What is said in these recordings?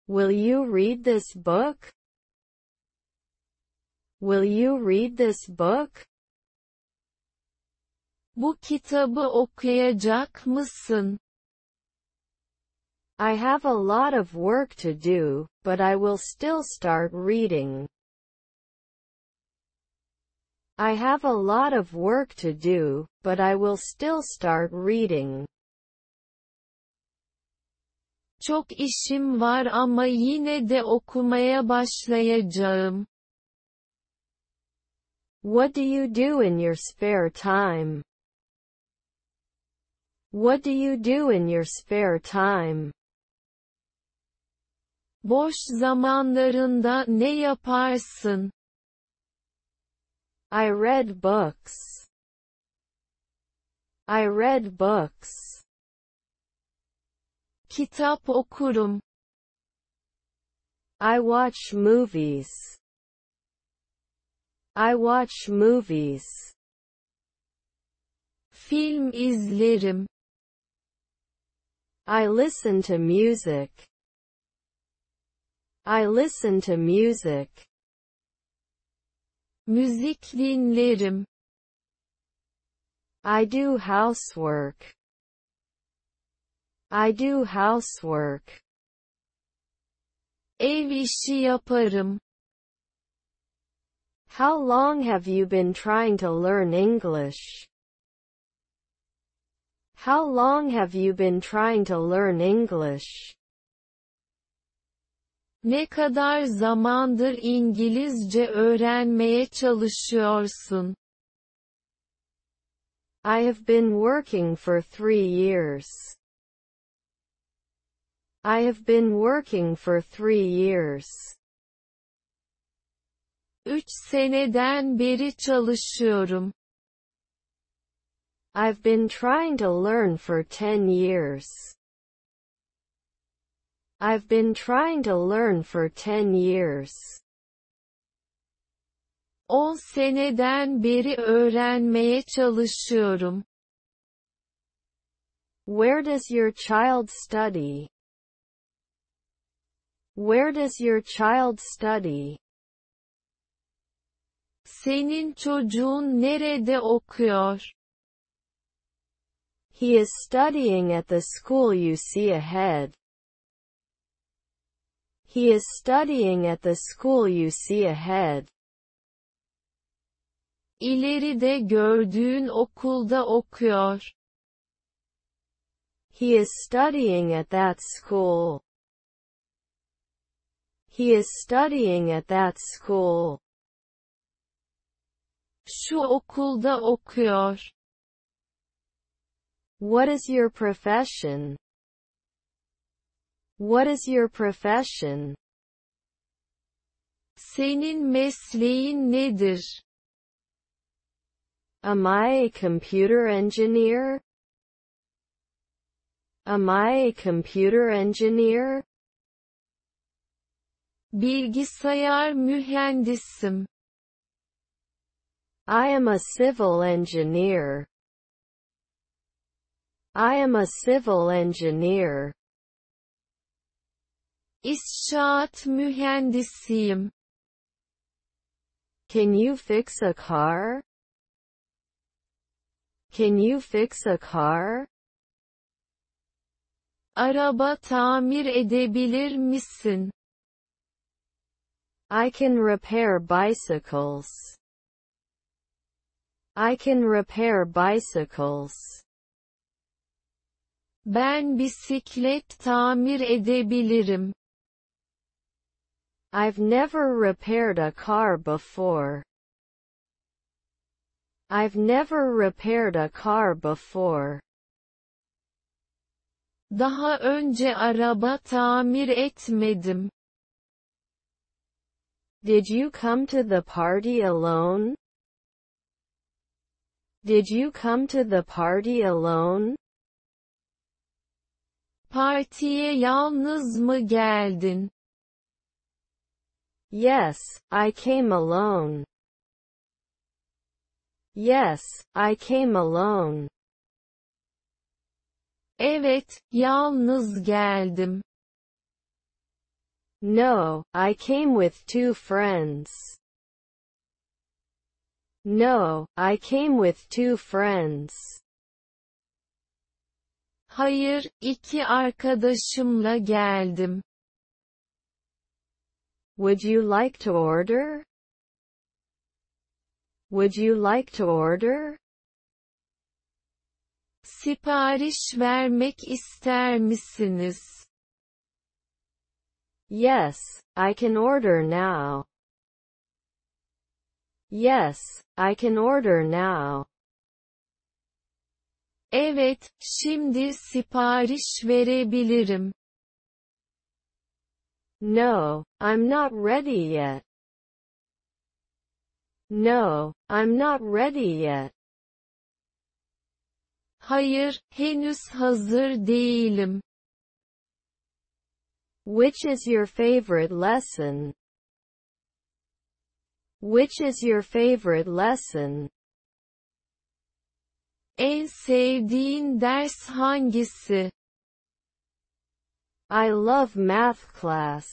Will you read this book? Will you read this book? Bu kitabı okuyacak mısın? I have a lot of work to do, but I will still start reading. I have a lot of work to do, but I will still start reading. Çok işim var ama yine de okumaya başlayacağım. What do you do in your spare time? What do you do in your spare time? Boş zamanlarında ne yaparsın? I read books. I read books. Kitap okurum. I watch movies. I watch movies. Film izlerim. I listen to music. I listen to music. Müzik dinlerim. I do housework. I do housework. Ev işi yaparım. How long have you been trying to learn English? How long have you been trying to learn English? Ne kadar zamandır İngilizce öğrenmeye çalışıyorsun? I have been working for 3 years. I have been working for 3 years. 3 seneden beri çalışıyorum. I've been trying to learn for 10 years. I've been trying to learn for 10 years. 10 seneden beri öğrenmeye çalışıyorum. Where does your child study? Where does your child study? Senin çocuğun nerede okuyor? He is studying at the school you see ahead. He is studying at the school you see ahead. İleride gördüğün okulda okuyor. He is studying at that school. He is studying at that school. Şu okulda okuyor. What is your profession? What is your profession? Senin mesleğin nedir? Am I a computer engineer? Am I a computer engineer? Bilgisayar mühendisim. I am a civil engineer. I am a civil engineer. İnşaat mühendisiyim. Can you fix a car? Can you fix a car? Araba tamir edebilir misin? I can repair bicycles. I can repair bicycles. Ben bisiklet tamir edebilirim. I've never repaired a car before. I've never repaired a car before. Daha önce araba tamir etmedim. Did you come to the party alone? Did you come to the party alone? Partiye yalnız mı geldin? Yes, I came alone. Yes, I came alone. Evet, yalnız geldim. No, I came with two friends. No, I came with two friends. Hayır, iki arkadaşımla geldim. Would you like to order? Would you like to order? Sipariş vermek ister misiniz? Yes, I can order now. Yes, I can order now. Evet, şimdi sipariş verebilirim. No, I'm not ready yet. No, I'm not ready yet. Hayır, henüz hazır değilim. Which is your favorite lesson? Which is your favorite lesson? En sevdiğin ders hangisi? I love math class.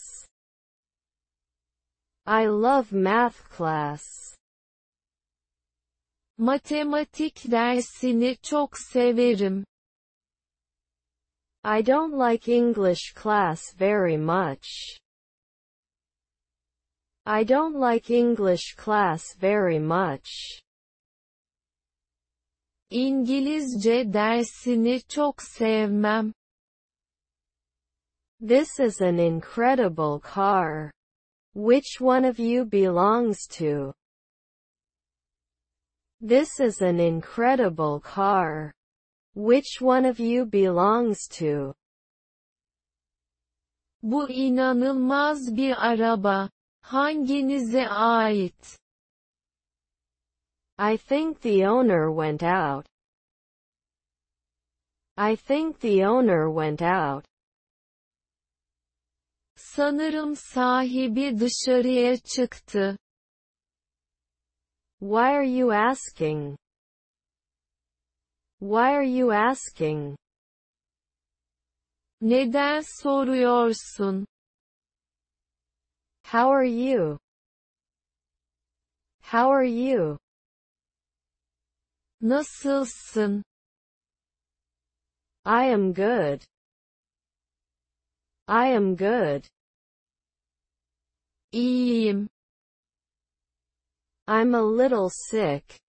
I love math class. Matematik dersini çok severim. I don't like English class very much. I don't like English class very much. İngilizce dersini çok sevmem. This is an incredible car. Which one of you belongs to? This is an incredible car. Which one of you belongs to? Bu inanılmaz bir araba. Hanginize ait? I think the owner went out. I think the owner went out. Sanırım sahibi dışarıya çıktı. Why are you asking? Why are you asking? Neden soruyorsun? How are you? How are you? Nasılsın? I am good. I am good. İyiyim. I'm a little sick.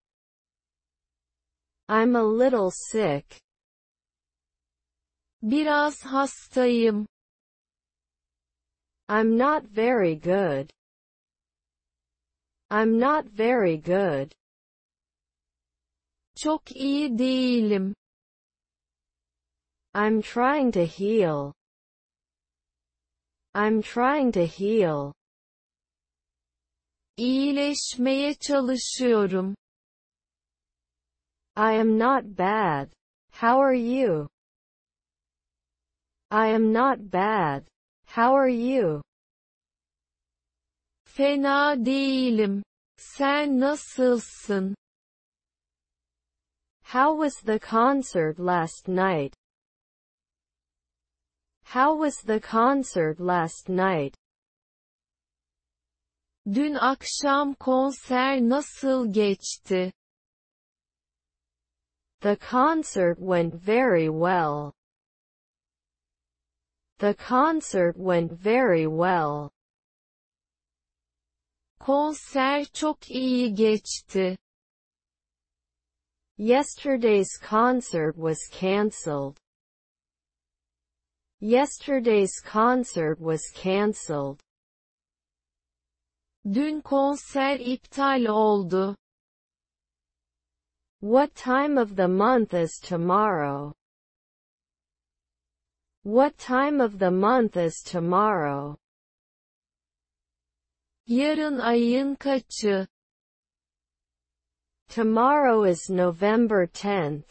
I'm a little sick. Biraz hastayım. I'm not very good. I'm not very good. Çok iyi değilim. I'm trying to heal. I'm trying to heal. İyileşmeye çalışıyorum. I am not bad. How are you? I am not bad. How are you? Fena değilim. Sen nasılsın? How was the concert last night? How was the concert last night? Dün akşam konser nasıl geçti? The concert went very well. The concert went very well. Konser çok iyi geçti. Yesterday's concert was cancelled. Yesterday's concert was cancelled. Dün konser iptal oldu. What time of the month is tomorrow? What time of the month is tomorrow? Yarın ayın kaçı? Tomorrow is November 10th.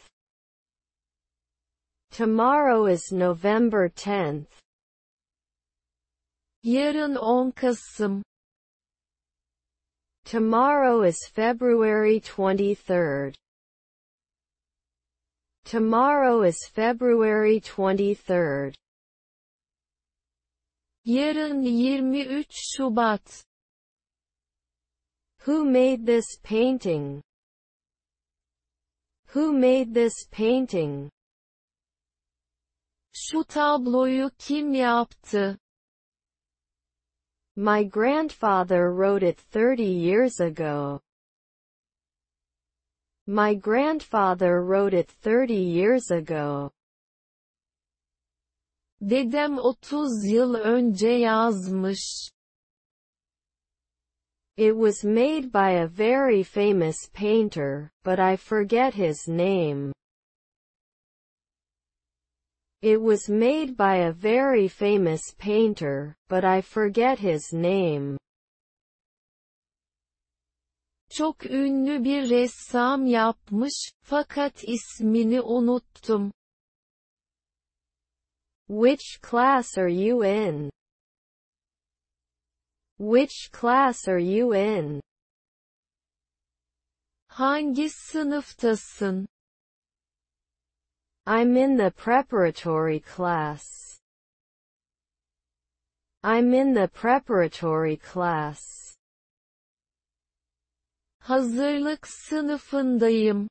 Tomorrow is November 10th. Yarın 10 Kasım. Tomorrow is February 23rd. Tomorrow is February 23rd. Yarın 23 Şubat. Who made this painting? Who made this painting? Şu tabloyu kim yaptı? My grandfather wrote it 30 years ago. My grandfather wrote it 30 years ago. Dedem 30 yıl önce yazmış. It was made by a very famous painter, but I forget his name. It was made by a very famous painter, but I forget his name. Çok ünlü bir ressam yapmış, fakat ismini unuttum. Which class are you in? Which class are you in? Hangi sınıftasın? I'm in the preparatory class. I'm in the preparatory class. Hazırlık sınıfındayım.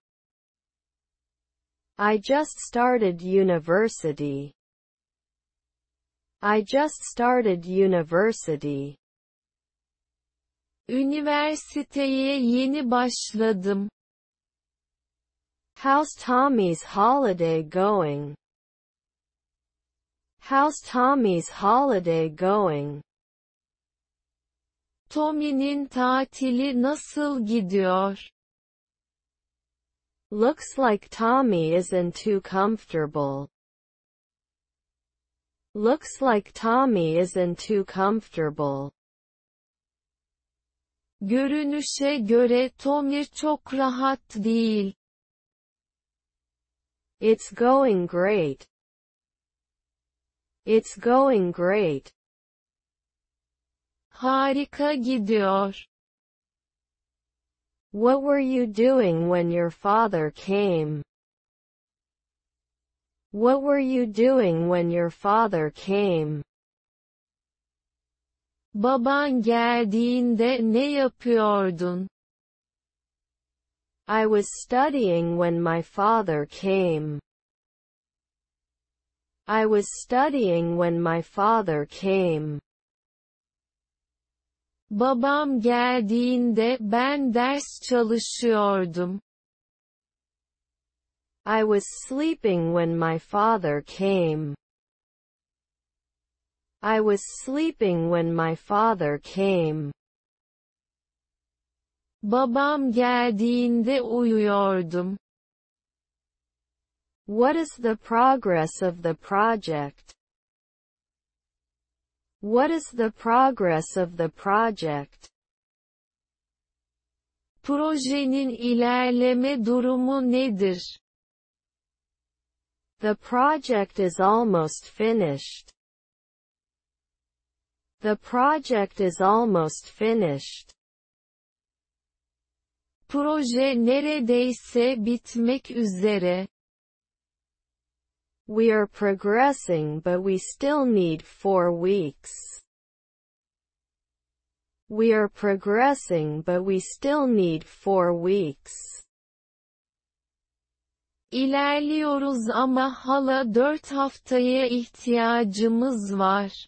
I just started university. I just started university. Üniversiteye yeni başladım. How's Tommy's holiday going? How's Tommy's holiday going? Tommy'nin tatili nasıl gidiyor? Looks like Tommy isn't too comfortable. Looks like Tommy isn't too comfortable. Görünüşe göre Tommy çok rahat değil. It's going great. It's going great. Harika gidiyor. What were you doing when your father came? What were you doing when your father came? Baban geldiğinde ne yapıyordun? I was studying when my father came. I was studying when my father came. Babam geldiğinde ben ders çalışıyordum. I was sleeping when my father came. I was sleeping when my father came. Babam geldiğinde uyuyordum. What is the progress of the project? What is the progress of the project? Projenin ilerleme durumu nedir? The project is almost finished. The project is almost finished. Proje neredeyse bitmek üzere. We are progressing, but we still need 4 weeks. We are progressing, but we still need 4 weeks. İlerliyoruz ama hala 4 haftaya ihtiyacımız var.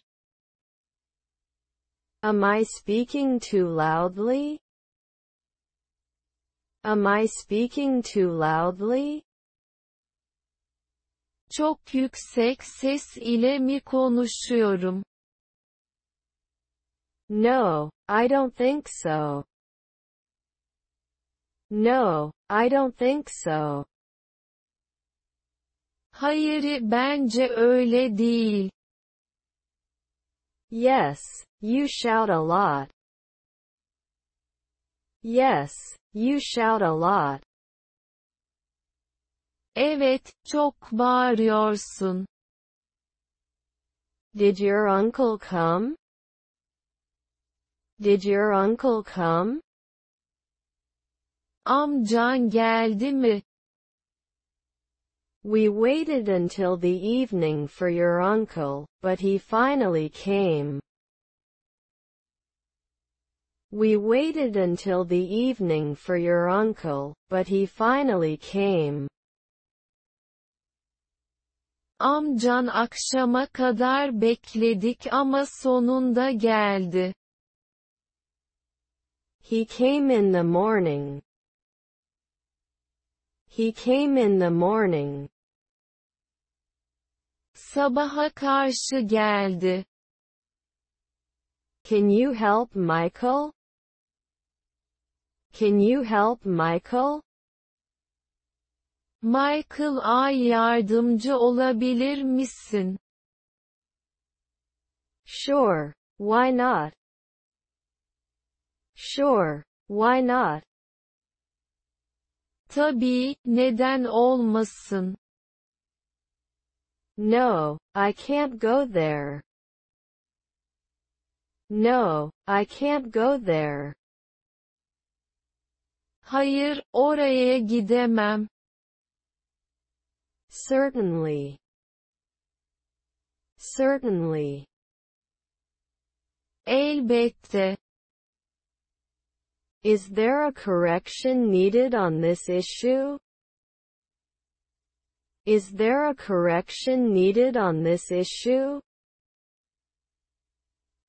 Am I speaking too loudly? Am I speaking too loudly? Çok yüksek ses ile mi konuşuyorum? No, I don't think so. No, I don't think so. Hayır, bence öyle değil. Yes, you shout a lot. Yes, you shout a lot. Evet, çok bağırıyorsun. Did your uncle come? Did your uncle come? Amcan geldi mi? We waited until the evening for your uncle, but he finally came. We waited until the evening for your uncle, but he finally came. Amcan akşama kadar bekledik ama sonunda geldi. He came in the morning. He came in the morning. Sabaha karşı geldi. Can you help Michael? Can you help Michael? Michael ay yardımcı olabilir misin? Sure, why not? Sure, why not? Tabii, neden olmasın? No, I can't go there. No, I can't go there. Hayır, oraya gidemem. Certainly. Certainly. Elbette. Is there a correction needed on this issue? Is there a correction needed on this issue?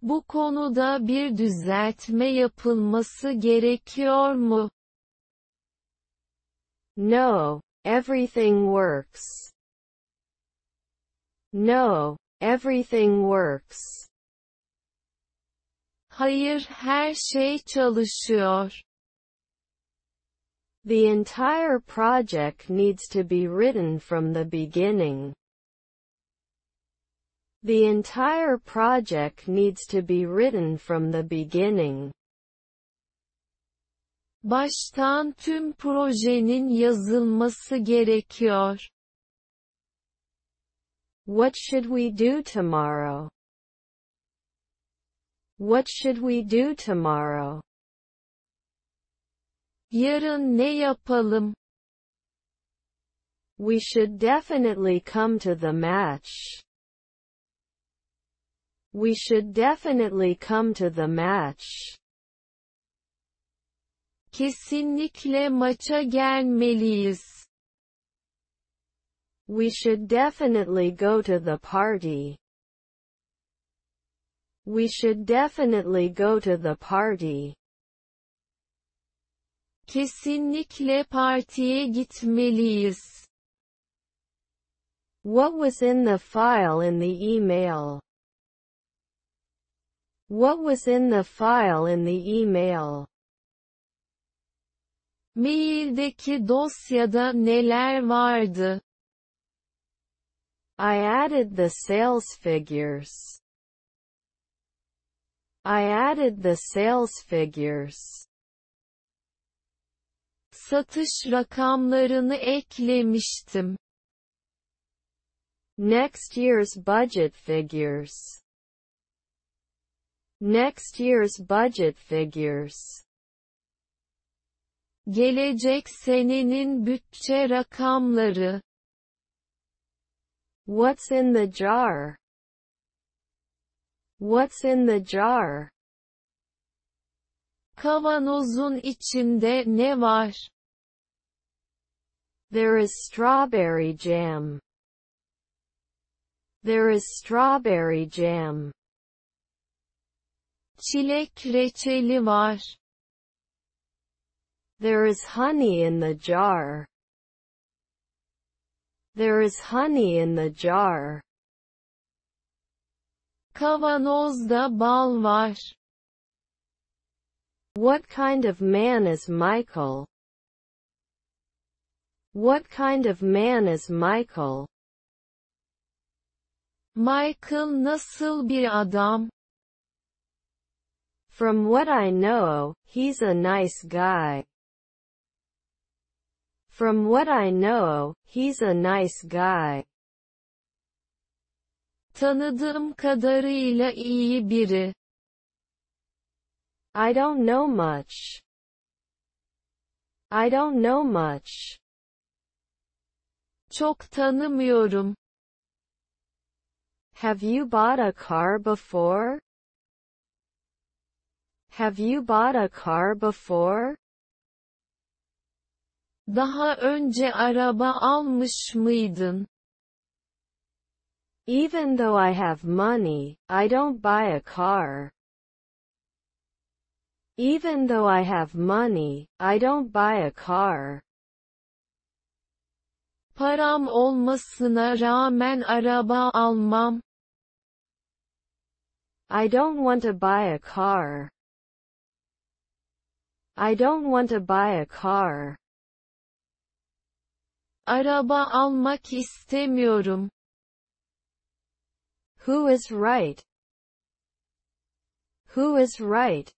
Bu konuda bir düzeltme yapılması gerekiyor mu? No, everything works. No, everything works. Hayır, her şey çalışıyor. The entire project needs to be written from the beginning. The entire project needs to be written from the beginning. Baştan tüm projenin yazılması gerekiyor. What should we do tomorrow? What should we do tomorrow? Yarın ne yapalım? We should definitely come to the match. We should definitely come to the match. Kesinlikle maça gelmeliyiz. We should definitely go to the party. We should definitely go to the party. Kesinlikle partiye gitmeliyiz. What was in the file in the email? What was in the file in the email? Maildeki dosyada neler vardı? I added the sales figures. I added the sales figures. Satış rakamlarını eklemiştim. Next year's budget figures. Next year's budget figures. Gelecek senenin bütçe rakamları. What's in the jar? What's in the jar? Kavanozun içinde ne var? There is strawberry jam. There is strawberry jam. Çilek reçeli var. There is honey in the jar. There is honey in the jar. Kavanozda bal var. What kind of man is Michael? What kind of man is Michael? Michael nasıl bir adam? From what I know, he's a nice guy. From what I know, he's a nice guy. Tanıdığım kadarıyla iyi biri. I don't know much. I don't know much. çok tanımıyorum. Have you bought a car before? Have you bought a car before? Daha önce araba almış mıydın? Even though I have money, I don't buy a car. Even though I have money, I don't buy a car. Param olmasına rağmen araba almam. I don't want to buy a car. I don't want to buy a car. Araba almak istemiyorum. Who is right? Who is right?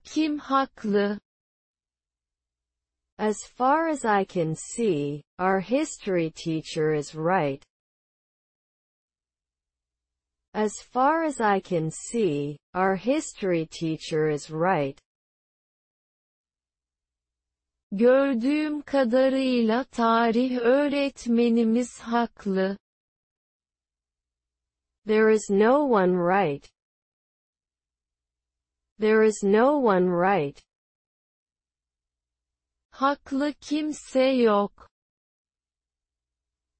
Kim haklı? As far as I can see, our history teacher is right. As far as I can see, our history teacher is right. Gördüğüm kadarıyla tarih öğretmenimiz haklı. There is no one right. There is no one right. Haklı kimse yok.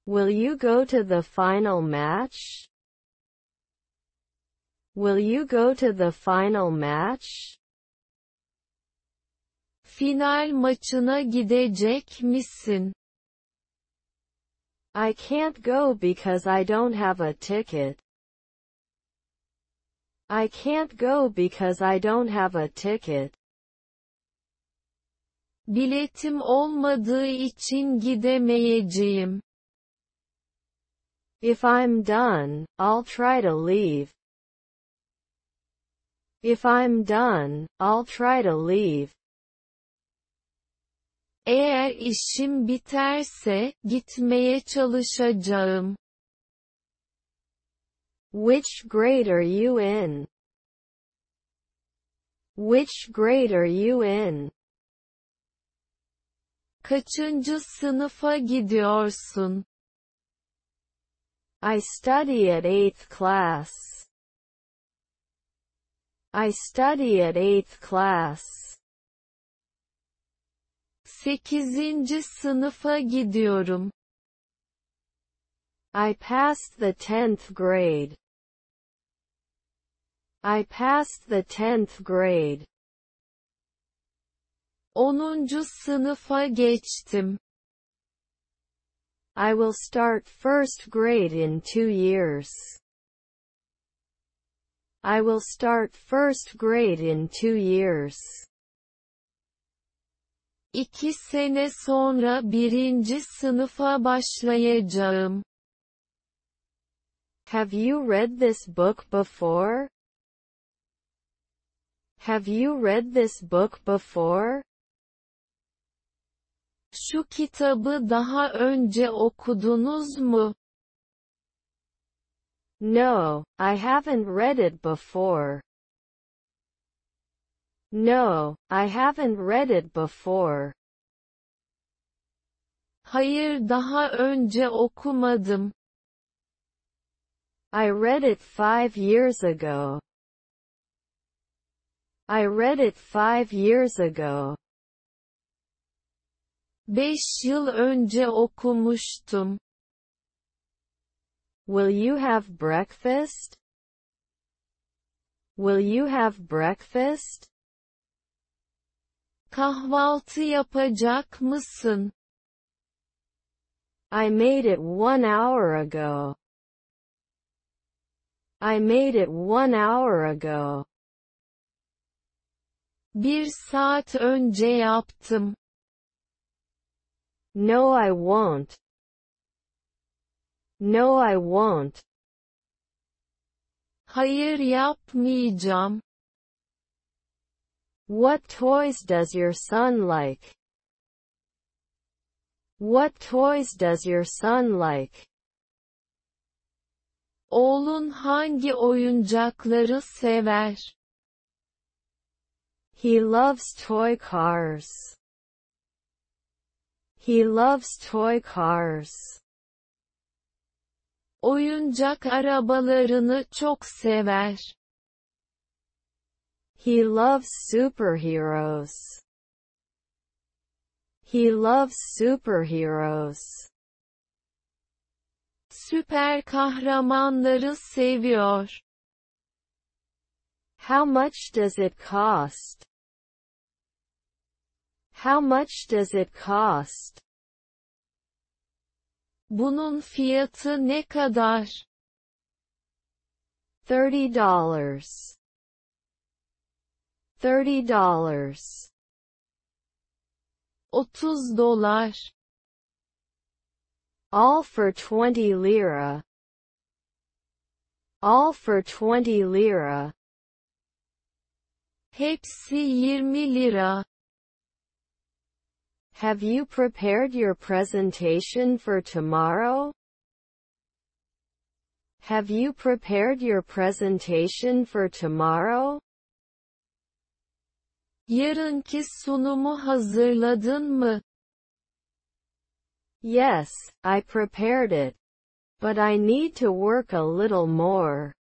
Will you go to the final match? Will you go to the final match? Final maçına gidecek misin? I can't go because I don't have a ticket. I can't go because I don't have a ticket. Biletim olmadığı için gidemeyeceğim. If I'm done, I'll try to leave. If I'm done, I'll try to leave. Eğer işim biterse, gitmeye çalışacağım. Which grade are you in? Which grade are you in? Kaçıncı sınıfa gidiyorsun? I study at 8th class. I study at 8th class. 8. sınıfa gidiyorum. I passed the 10th grade. I passed the 10th grade. 10. sınıfa geçtim. I will start first grade in 2 years. I will start first grade in 2 years. 2 sene sonra 1. sınıfa başlayacağım. Have you read this book before? Have you read this book before? Şu kitabı daha önce okudunuz mu? No, I haven't read it before. No, I haven't read it before. Hayır, daha önce okumadım. I read it 5 years ago. I read it 5 years ago. 5 yıl önce okumuştum. Will you have breakfast? Will you have breakfast? Kahvaltı yapacak mısın? I made it 1 hour ago. I made it 1 hour ago. 1 saat önce yaptım. No, I won't. No, I won't. Hayır, yapmayacağım. What toys does your son like? What toys does your son like? Oğlun hangi oyuncakları sever? He loves toy cars. He loves toy cars. Oyuncak arabalarını çok sever. He loves superheroes. He loves superheroes. Süper kahramanları seviyor. How much does it cost? How much does it cost? Bunun fiyatı ne kadar? $30. $30. $30. All for 20 lira. All for 20 lira. Hepsi 20 lira. Have you prepared your presentation for tomorrow? Have you prepared your presentation for tomorrow? Yarınki sunumu hazırladın mı? Yes, I prepared it. But I need to work a little more.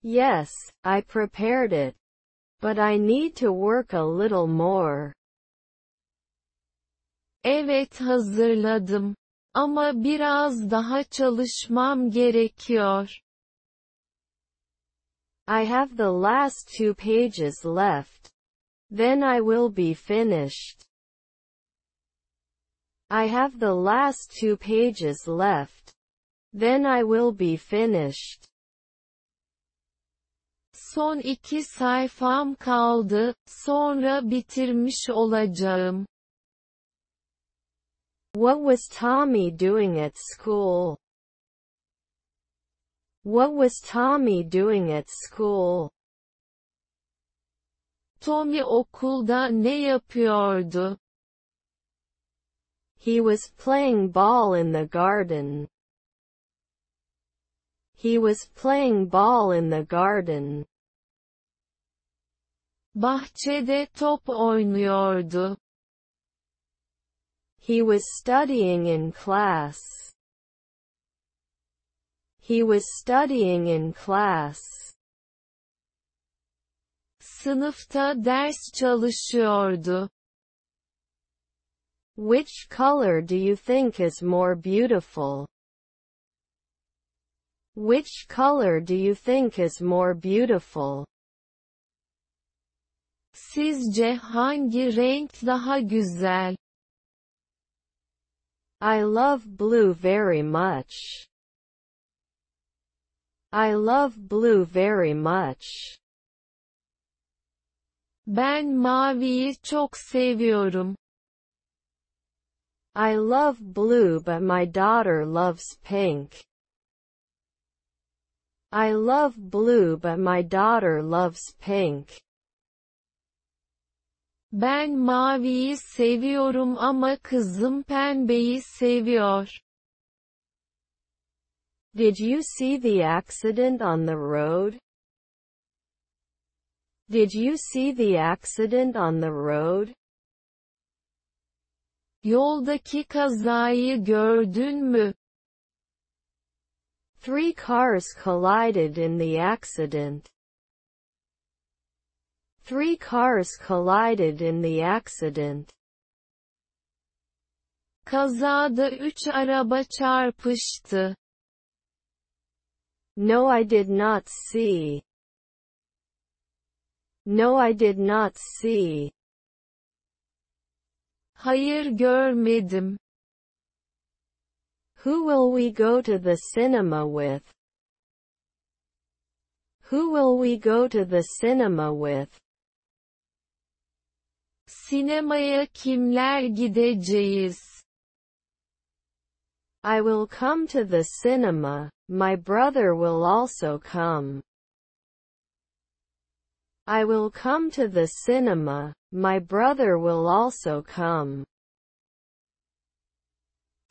Yes, I prepared it. But I need to work a little more. Evet, hazırladım. Ama biraz daha çalışmam gerekiyor. I have the last 2 pages left. Then I will be finished. I have the last 2 pages left. Then I will be finished. Son 2 sayfam kaldı, sonra bitirmiş olacağım. What was Tommy doing at school? What was Tommy doing at school? Tommy okulda ne yapıyordu? He was playing ball in the garden. He was playing ball in the garden. Bahçede top oynuyordu. He was studying in class. He was studying in class. Sınıfta ders çalışıyordu. Which color do you think is more beautiful? Which color do you think is more beautiful? Sizce hangi renk daha güzel? I love blue very much. I love blue very much. Ben maviyi çok seviyorum. I love blue but my daughter loves pink. I love blue but my daughter loves pink. Ben maviyi seviyorum ama kızım pembeyi seviyor. Did you see the accident on the road? Did you see the accident on the road? Yoldaki kazayı gördün mü? 3 cars collided in the accident. 3 cars collided in the accident. Kazada 3 araba çarpıştı. No, I did not see. No, I did not see. Hayır, görmedim. Who will we go to the cinema with? Who will we go to the cinema with? Sinemaya kimler gideceğiz? I will come to the cinema. My brother will also come. I will come to the cinema. My brother will also come.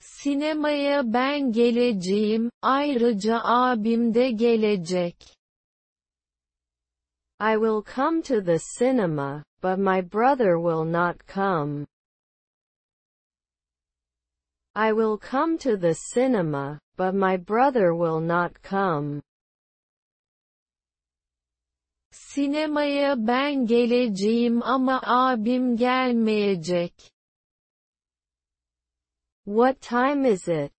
Sinemaya ben geleceğim, ayrıca abim de gelecek. I will come to the cinema, but my brother will not come. I will come to the cinema, but my brother will not come. Sinemaya ben geleceğim ama abim gelmeyecek. What time is it?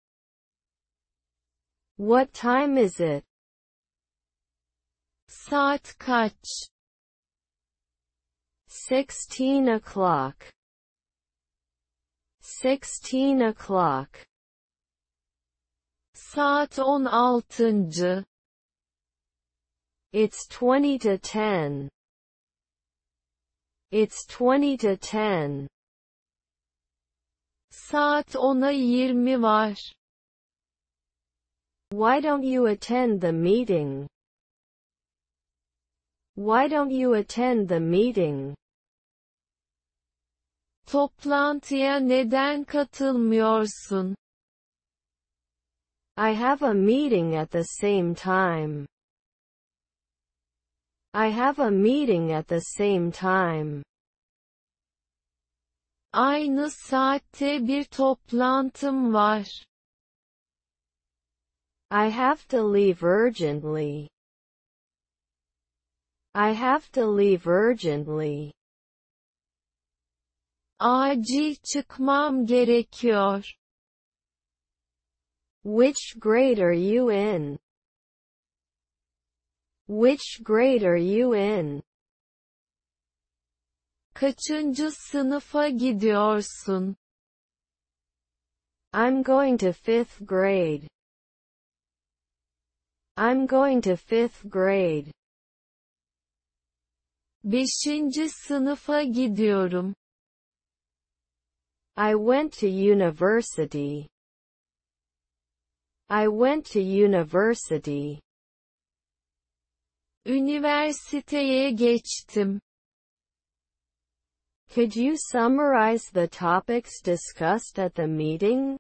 What time is it? Saat kaç? 16 o'clock. 16 o'clock. Saat 16. It's 20 to 10. It's 20 to 10. Saat 10'a 20 var. Why don't you attend the meeting? Why don't you attend the meeting? Toplantıya neden katılmıyorsun? I have a meeting at the same time. I have a meeting at the same time. Aynı saatte bir toplantım var. I have to leave urgently. I have to leave urgently. Acil çıkmam gerekiyor. Which grade are you in? Which grade are you in? Kaçıncı sınıfa gidiyorsun? I'm going to fifth grade. I'm going to fifth grade. 5. sınıfa gidiyorum. I went to university. I went to university. Üniversiteye geçtim. Could you summarize the topics discussed at the meeting?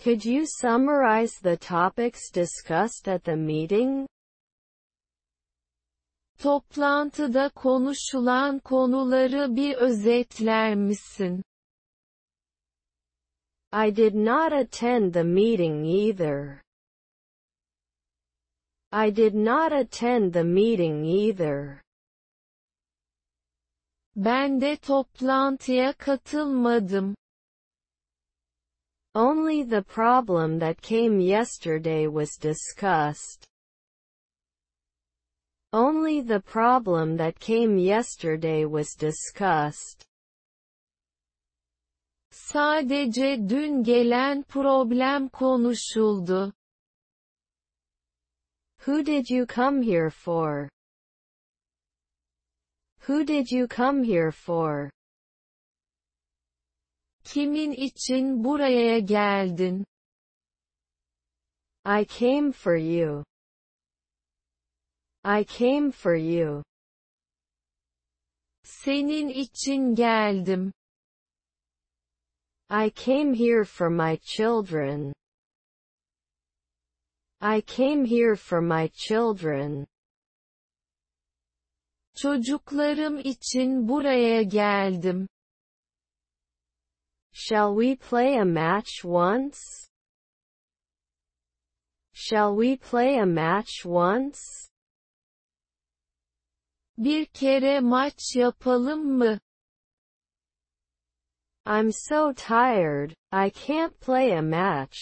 Could you summarize the topics discussed at the meeting? Toplantıda konuşulan konuları bir özetler misin? I did not attend the meeting either. I did not attend the meeting either. Ben de toplantıya katılmadım. Only the problem that came yesterday was discussed. Only the problem that came yesterday was discussed. Sadece dün gelen problem konuşuldu. Who did you come here for? Who did you come here for? Kimin için buraya geldin? I came for you. I came for you. Senin için geldim. I came here for my children. I came here for my children. Çocuklarım için buraya geldim. Shall we play a match once? Shall we play a match once? Bir kere maç yapalım mı? I'm so tired, I can't play a match.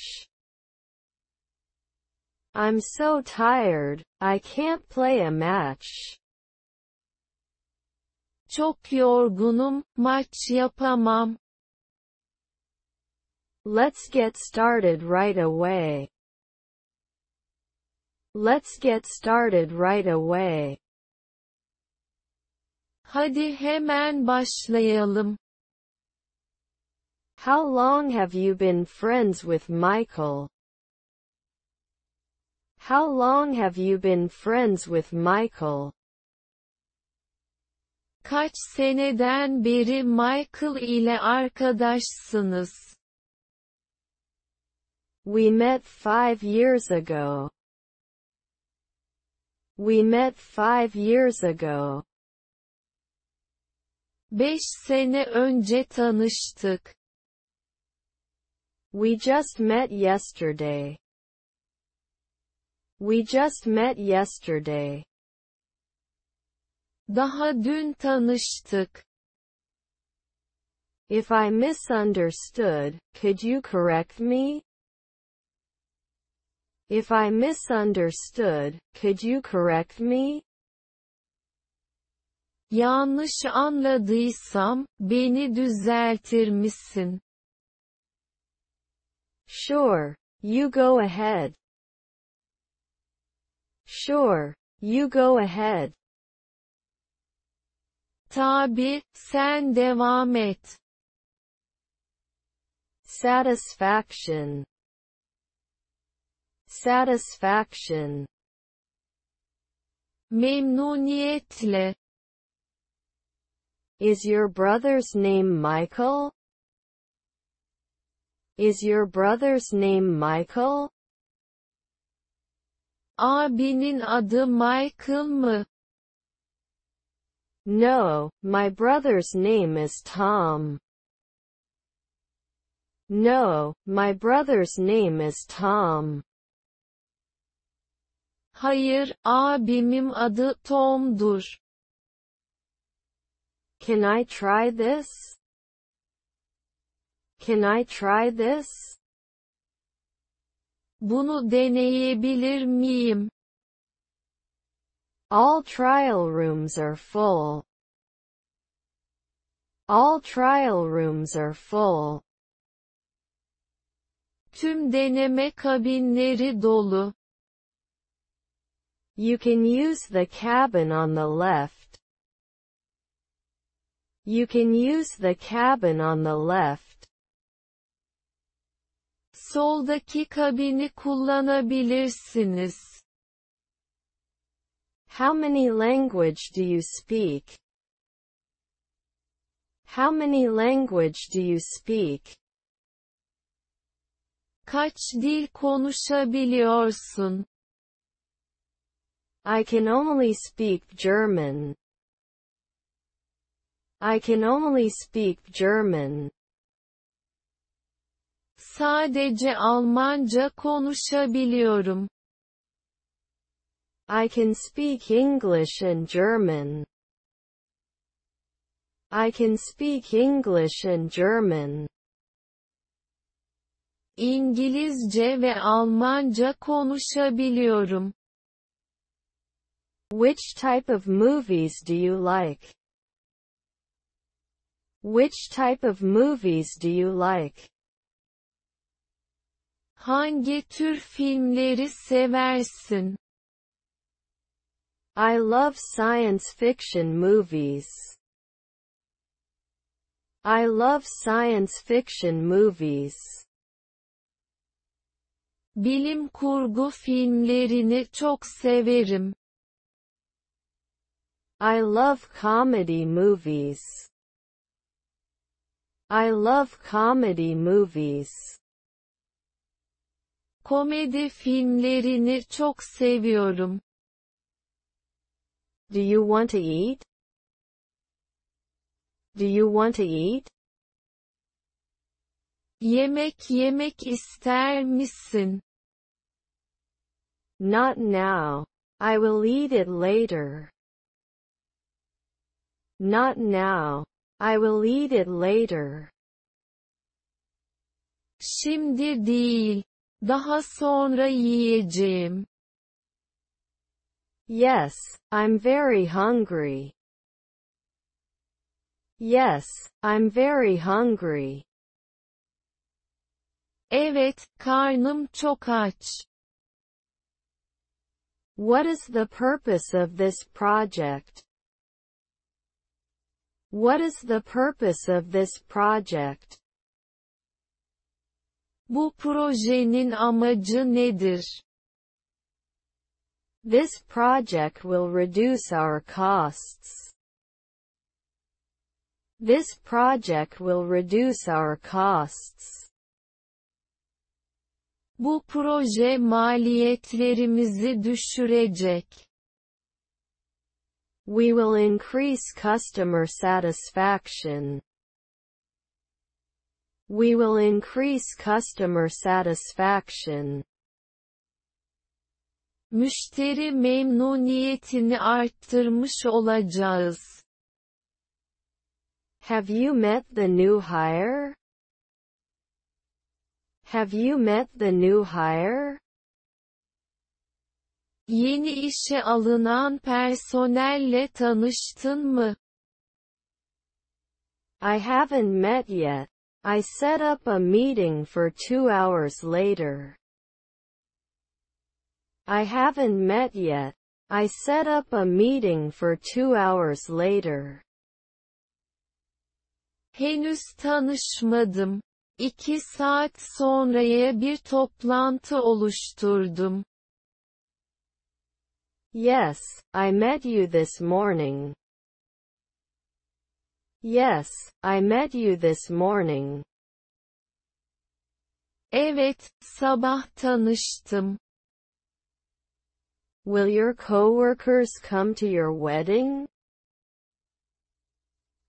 I'm so tired, I can't play a match. Çok yorgunum, maç yapamam. Let's get started right away. Let's get started right away. Hadi hemen başlayalım. How long have you been friends with Michael? How long have you been friends with Michael? Kaç seneden beri Michael ile arkadaşsınız? We met 5 years ago. We met 5 years ago. 5 sene önce tanıştık. We just met yesterday. We just met yesterday. Daha dün tanıştık. If I misunderstood, could you correct me? If I misunderstood, could you correct me? Yanlış anladıysam, beni düzeltir misin? Sure. You go ahead. Sure. You go ahead. Tabii, sen devam et. Satisfaction. Satisfaction. Memnuniyetle. Is your brother's name Michael? Is your brother's name Michael? Abinin adı Michael mı? No, my brother's name is Tom. No, my brother's name is Tom. Hayır, abimin adı Tom'dur. Can I try this? Can I try this? Bunu deneyebilir miyim? All trial rooms are full. All trial rooms are full. Tüm deneme kabinleri dolu. You can use the cabin on the left. You can use the cabin on the left. Soldaki kabini kullanabilirsiniz. How many language do you speak? How many language do you speak? Kaç dil konuşabiliyorsun? I can only speak German. I can only speak German. Sadece Almanca konuşabiliyorum. I can speak English and German. I can speak English and German. İngilizce ve Almanca konuşabiliyorum. Which type of movies do you like? Which type of movies do you like? Hangi tür filmleri seversin? I love science fiction movies. I love science fiction movies. Bilim kurgu filmlerini çok severim. I love comedy movies. I love comedy movies. Komedi filmlerini çok seviyorum. Do you want to eat? Do you want to eat? Yemek yemek ister misin? Not now. I will eat it later. Not now. I will eat it later. Şimdi değil. Daha sonra yiyeceğim. Yes, I'm very hungry. Yes, I'm very hungry. Evet, karnım çok aç. What is the purpose of this project? What is the purpose of this project? Bu projenin amacı nedir? This project will reduce our costs. This project will reduce our costs. Bu proje maliyetlerimizi düşürecek. We will increase customer satisfaction. We will increase customer satisfaction. Müşteri memnuniyetini arttırmış olacağız. Have you met the new hire? Have you met the new hire? Yeni işe alınan personelle tanıştın mı? I haven't met yet. I set up a meeting for 2 hours later. I haven't met yet. I set up a meeting for 2 hours later. Henüz tanışmadım. 2 saat sonraya bir toplantı oluşturdum. Yes, I met you this morning. Yes, I met you this morning. Evet, sabah tanıştım. Will your coworkers come to your wedding?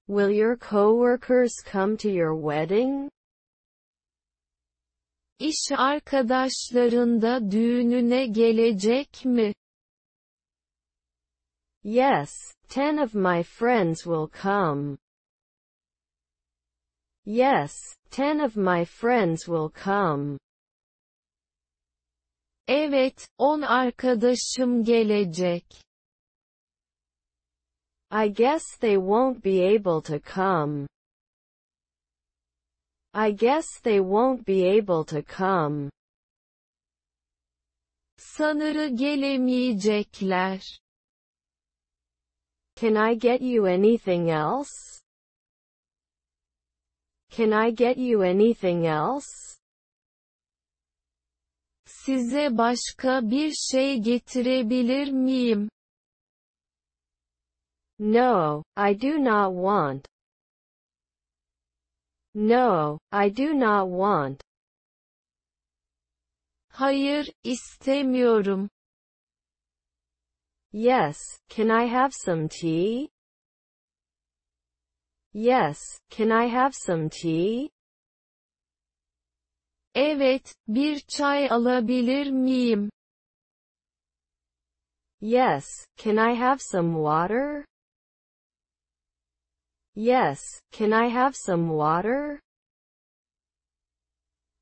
Will your coworkers come to your wedding? İş arkadaşların da düğününe gelecek mi? Yes, 10 of my friends will come. Yes, 10 of my friends will come. Evet, 10 arkadaşım gelecek. I guess they won't be able to come. I guess they won't be able to come. Sanırı gelemeyecekler. Can I get you anything else? Can I get you anything else? Size başka bir şey getirebilir miyim? No, I do not want. No, I do not want. Hayır, istemiyorum. Yes, can I have some tea? Yes, can I have some tea? Evet, bir çay alabilir miyim? Yes, can I have some water? Yes, can I have some water?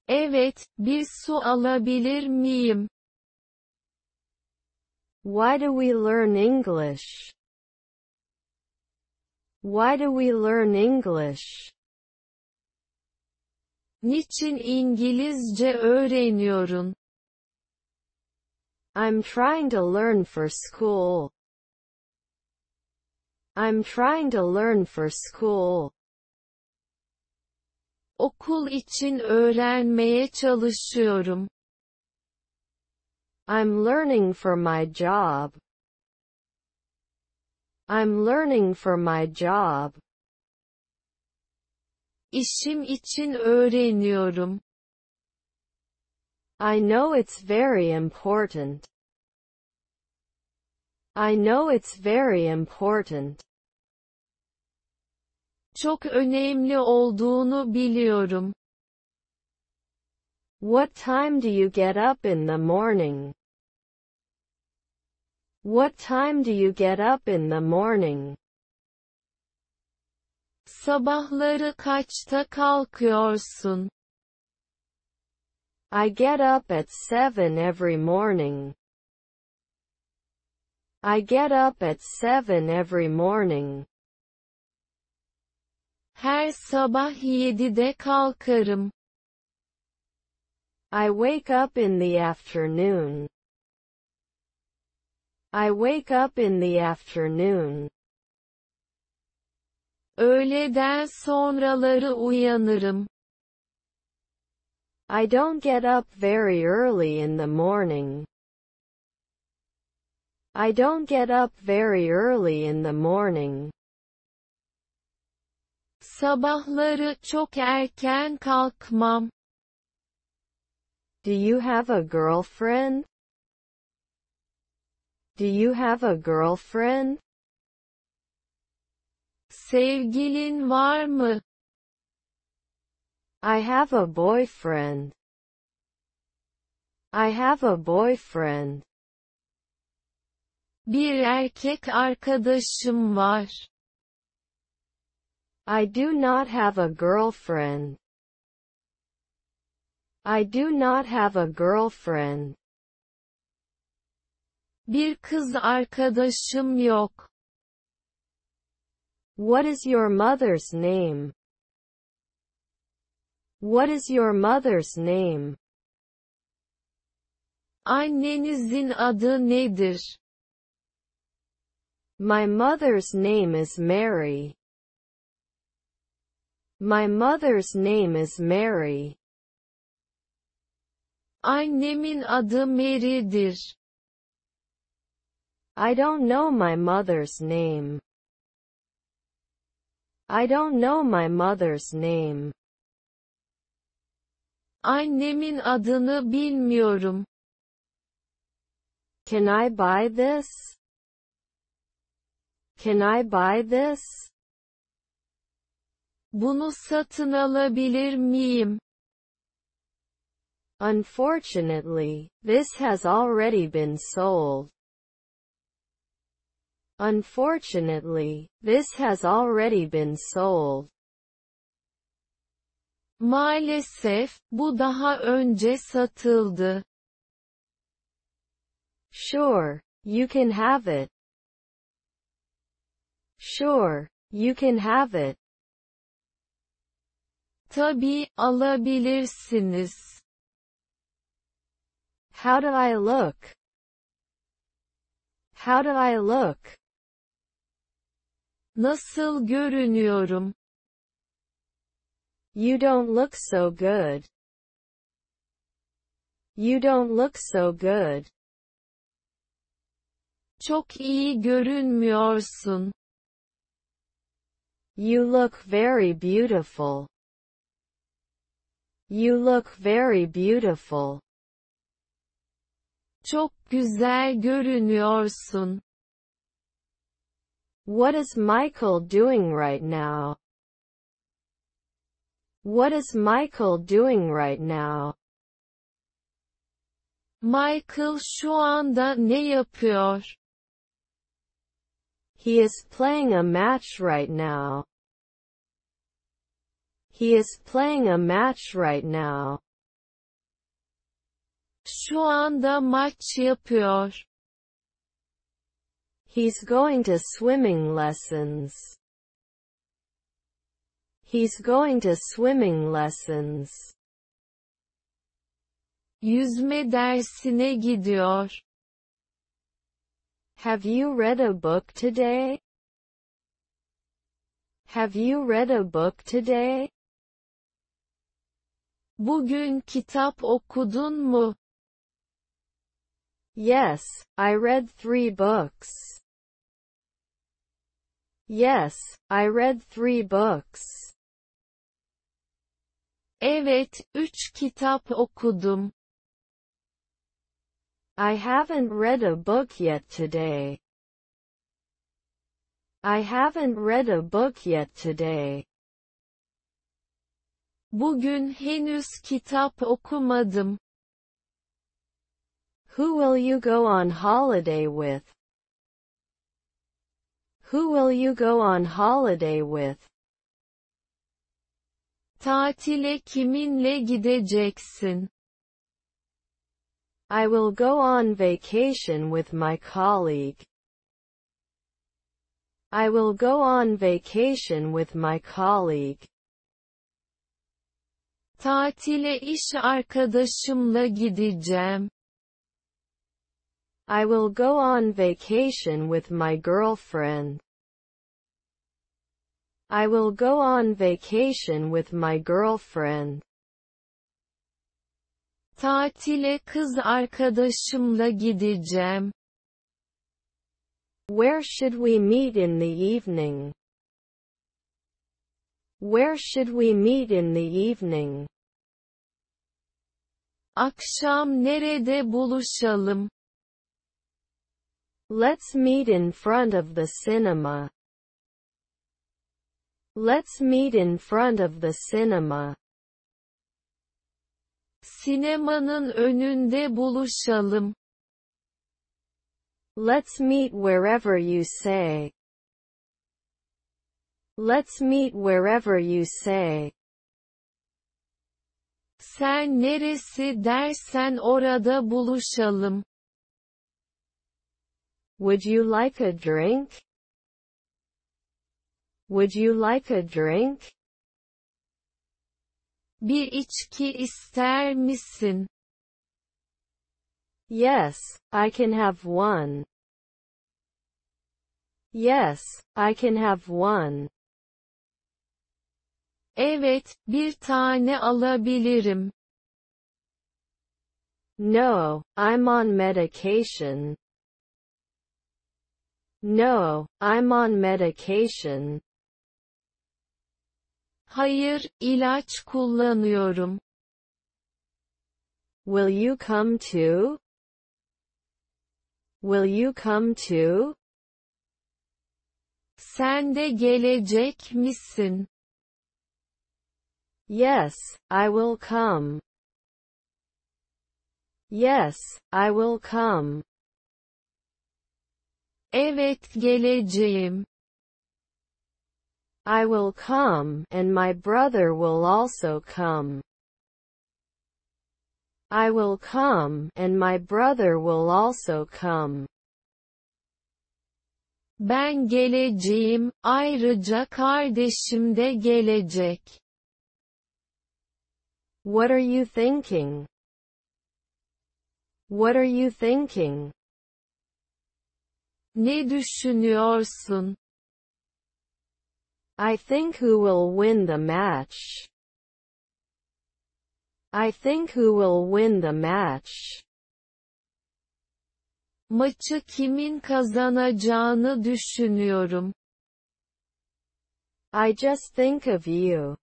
Evet, bir su alabilir miyim? Why do we learn English? Why do we learn English? Niçin İngilizce öğreniyorsun? I'm trying to learn for school. I'm trying to learn for school. Okul için öğrenmeye çalışıyorum. I'm learning for my job. I'm learning for my job. İşim için öğreniyorum. I know it's very important. I know it's very important. Çok önemli olduğunu biliyorum. What time do you get up in the morning? What time do you get up in the morning? Sabahları kaçta kalkıyorsun? I get up at 7 every morning. I get up at 7 every morning. Her sabah 7'de kalkarım. I wake up in the afternoon. I wake up in the afternoon. Öğleden sonraları uyanırım. I don't get up very early in the morning. I don't get up very early in the morning. Sabahları çok erken kalkmam. Do you have a girlfriend? Do you have a girlfriend? Sevgilin var mı? I have a boyfriend. I have a boyfriend. Bir erkek arkadaşım var. I do not have a girlfriend. I do not have a girlfriend. Bir kız arkadaşım yok. What is your mother's name? What is your mother's name? Annenizin adı nedir? My mother's name is Mary. My mother's name is Mary. Annemin adı Mary'dir. I don't know my mother's name. I don't know my mother's name. Annemin adını bilmiyorum. Can I buy this? Can I buy this? Bunu satın alabilir miyim? Unfortunately, this has already been sold. Unfortunately, this has already been sold. Maalesef, bu daha önce satıldı. Sure, you can have it. Sure, you can have it. Tabii, alabilirsiniz. How do I look? How do I look? Nasıl görünüyorum? You don't look so good. You don't look so good. Çok iyi görünmüyorsun. You look very beautiful. You look very beautiful. Çok güzel görünüyorsun. What is Michael doing right now? What is Michael doing right now? Michael şu anda ne yapıyor? He is playing a match right now. He is playing a match right now. Şu anda maç yapıyor. He's going to swimming lessons. He's going to swimming lessons. Yüzme dersine gidiyor. Have you read a book today? Have you read a book today? Bugün kitap okudun mu? Yes, I read 3 books. Yes, I read 3 books. Evet, 3 kitap okudum. I haven't read a book yet today. I haven't read a book yet today. Bugün henüz kitap okumadım. Who will you go on holiday with? Who will you go on holiday with? Tatile kiminle gideceksin? I will go on vacation with my colleague. I will go on vacation with my colleague. Tatile iş arkadaşımla gideceğim. I will go on vacation with my girlfriend. I will go on vacation with my girlfriend. Tatile kız arkadaşımla gideceğim. Where should we meet in the evening? Where should we meet in the evening? Akşam nerede buluşalım? Let's meet in front of the cinema. Let's meet in front of the cinema. Sinemanın önünde buluşalım. Let's meet wherever you say. Let's meet wherever you say. Sen neresi dersen orada buluşalım. Would you like a drink? Would you like a drink? Bir içki ister misin? Yes, I can have one. Yes, I can have one. Evet, bir tane alabilirim. No, I'm on medication. No, I'm on medication. Hayır, ilaç kullanıyorum. Will you come too? Will you come too? Sen de gelecek misin? Yes, I will come. Yes, I will come. Evet, geleceğim. I will come, and my brother will also come. I will come, and my brother will also come. Ben geleceğim, ayrıca kardeşim de gelecek. What are you thinking? What are you thinking? Ne düşünüyorsun? I think who will win the match. I think who will win the match. Maçı kimin kazanacağını düşünüyorum. I just think of you.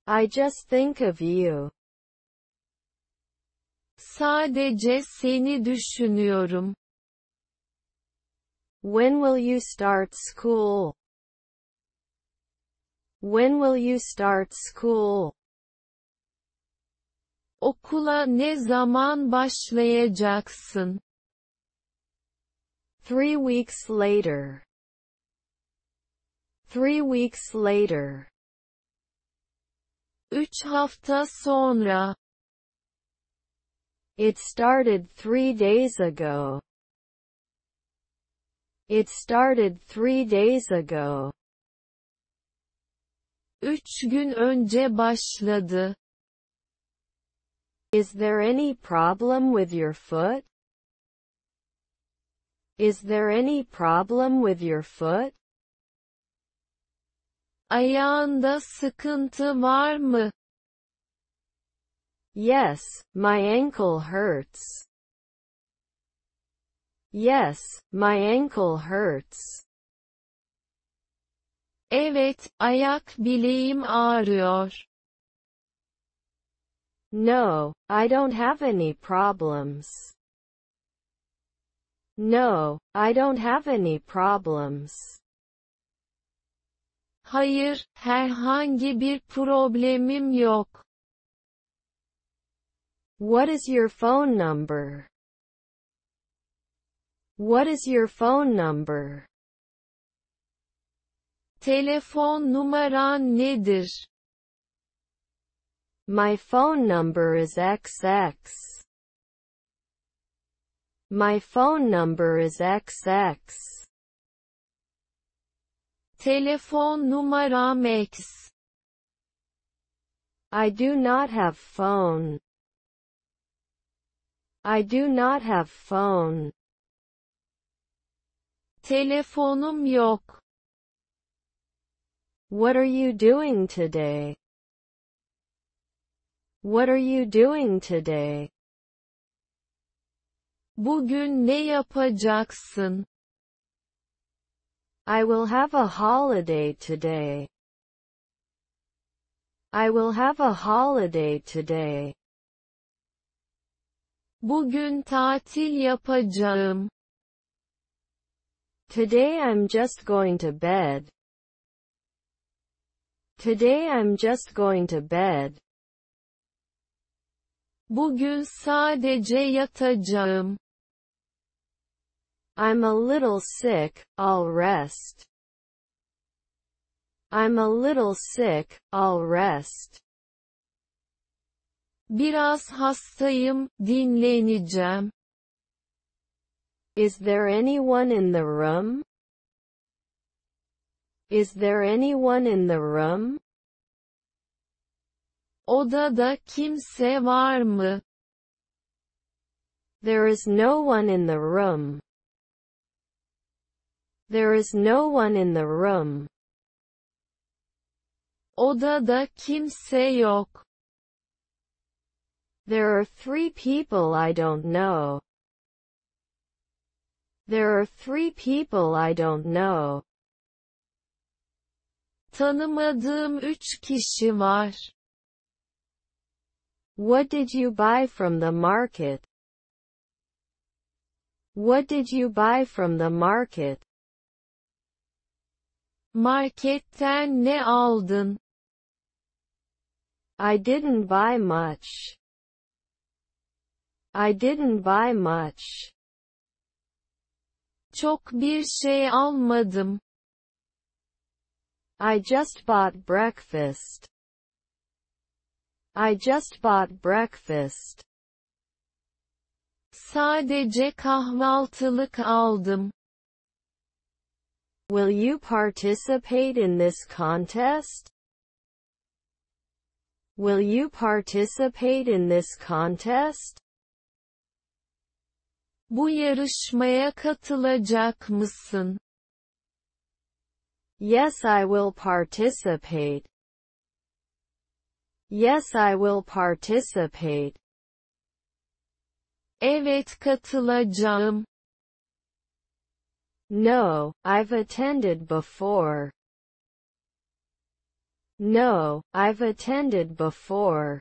I just think of you. Sadece seni düşünüyorum. When will you start school? When will you start school? Okula ne zaman başlayacaksın? 3 weeks later. 3 weeks later. 3 hafta sonra. It started 3 days ago. It started 3 days ago. 3 gün önce başladı. Is there any problem with your foot? Is there any problem with your foot? Ayağında sıkıntı var mı? Yes, my ankle hurts. Yes, my ankle hurts. Evet, ayak bileğim ağrıyor. No, I don't have any problems. No, I don't have any problems. Hayır, herhangi bir problemim yok. What is your phone number? What is your phone number? Telefon numaran nedir? My phone number is XX. My phone number is XX. Telefon numaram X. I do not have phone. I do not have phone. Telefonum yok. What are you doing today? What are you doing today? Bugün ne yapacaksın? I will have a holiday today. I will have a holiday today. Bugün tatil yapacağım. Today I'm just going to bed. Today I'm just going to bed. Bugün sadece yatacağım. I'm a little sick, I'll rest. I'm a little sick, I'll rest. Biraz hastayım, dinleneceğim. Is there anyone in the room? Is there anyone in the room? Odada kimse var mı? There is no one in the room. There is no one in the room. Odada kimse yok. There are 3 people I don't know. There are 3 people I don't know. Tanımadığım 3 kişi var. What did you buy from the market? What did you buy from the market? Marketten ne aldın? I didn't buy much. I didn't buy much. Çok bir şey almadım. I just bought breakfast. I just bought breakfast. Sadece kahvaltılık aldım. Will you participate in this contest? Will you participate in this contest? Bu yarışmaya katılacak mısın? Yes, I will participate. Yes, I will participate. Evet, katılacağım. No, I've attended before. No, I've attended before.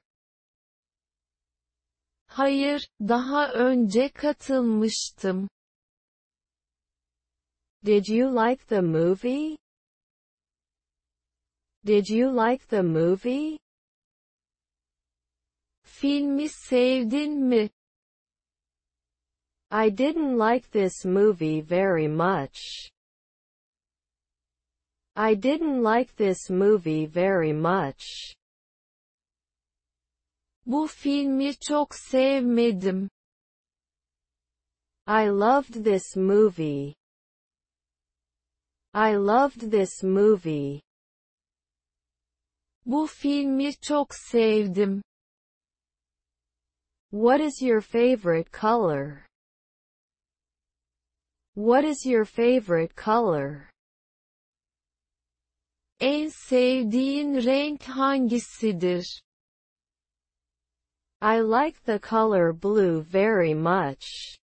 Hayır, daha önce katılmıştım. Did you like the movie? Did you like the movie? Filmi sevdin mi? I didn't like this movie very much. I didn't like this movie very much. Bu filmi çok sevmedim. I loved this movie. I loved this movie. Bu filmi çok sevdim. What is your favorite color? What is your favorite color? En sevdiğin renk hangisidir? I like the color blue very much.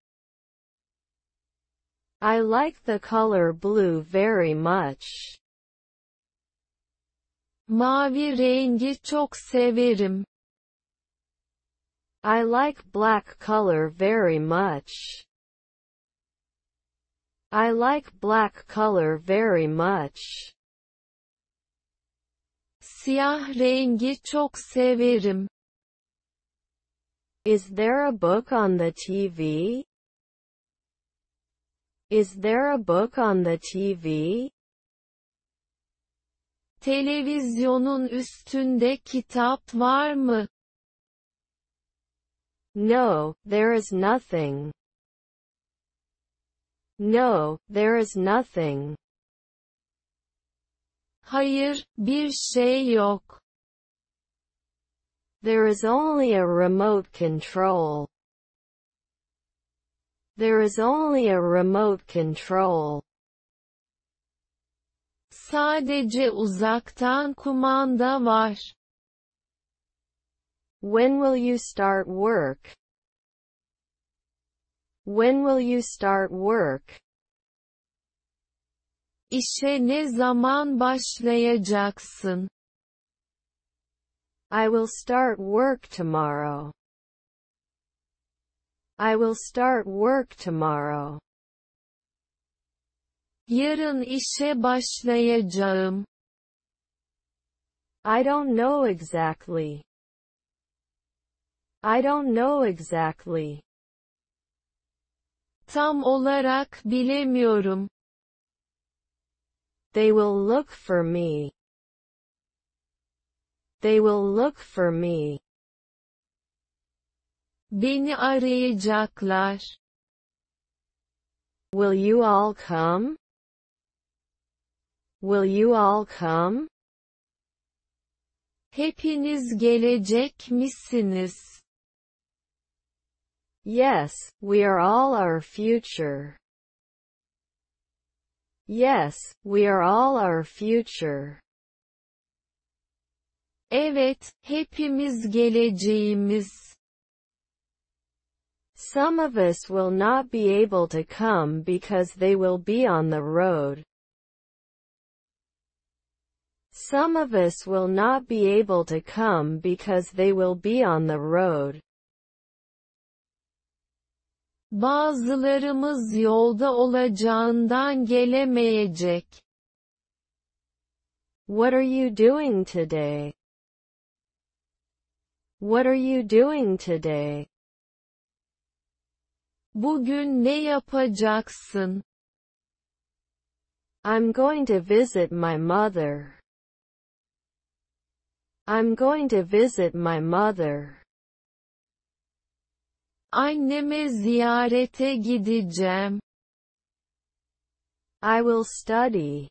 I like the color blue very much. Mavi rengi çok severim. I like black color very much. I like black color very much. Siyah rengi çok severim. Is there a book on the TV? Is there a book on the TV? Televizyonun üstünde kitap var mı? No, there is nothing. No, there is nothing. Hayır, bir şey yok. There is only a remote control. There is only a remote control. Sadece uzaktan kumanda var. When will you start work? When will you start work? İşe ne zaman başlayacaksın? I will start work tomorrow. I will start work tomorrow. Yarın işe başlayacağım. I don't know exactly. I don't know exactly. Tam olarak bilemiyorum. They will look for me. They will look for me. Beni arayacaklar. Will you all come? Will you all come? Hepiniz gelecek misiniz? Yes, we are all our future. Yes, we are all our future. Evet, hepimiz geleceğimiz. Some of us will not be able to come because they will be on the road. Some of us will not be able to come because they will be on the road. Bazılarımız yolda olacağından gelemeyecek. What are you doing today? What are you doing today? Bugün ne yapacaksın? I'm going to visit my mother. I'm going to visit my mother. Anneme ziyarete gideceğim. I will study.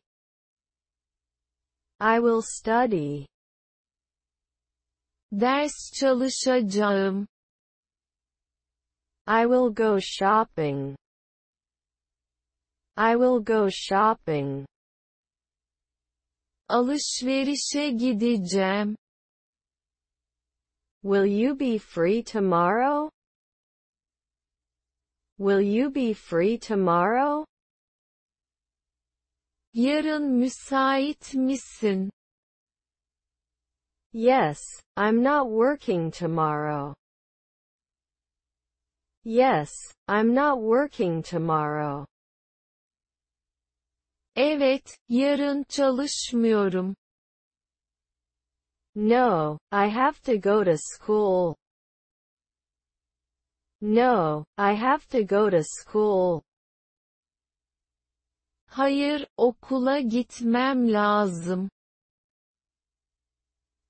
I will study. Ders çalışacağım. I will go shopping. I will go shopping. Alışverişe gideceğim. Will you be free tomorrow? Will you be free tomorrow? Yarın müsait misin? Yes, I'm not working tomorrow. Yes, I'm not working tomorrow. Evet, yarın çalışmıyorum. No, I have to go to school. No, I have to go to school. Hayır, okula gitmem lazım.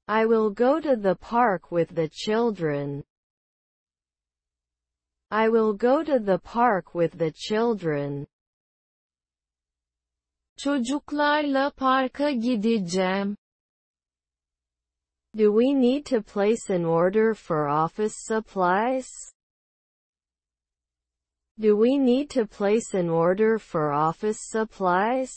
I will go to the park with the children. I will go to the park with the children. Çocuklarla parka gideceğim. Do we need to place an order for office supplies? Do we need to place an order for office supplies?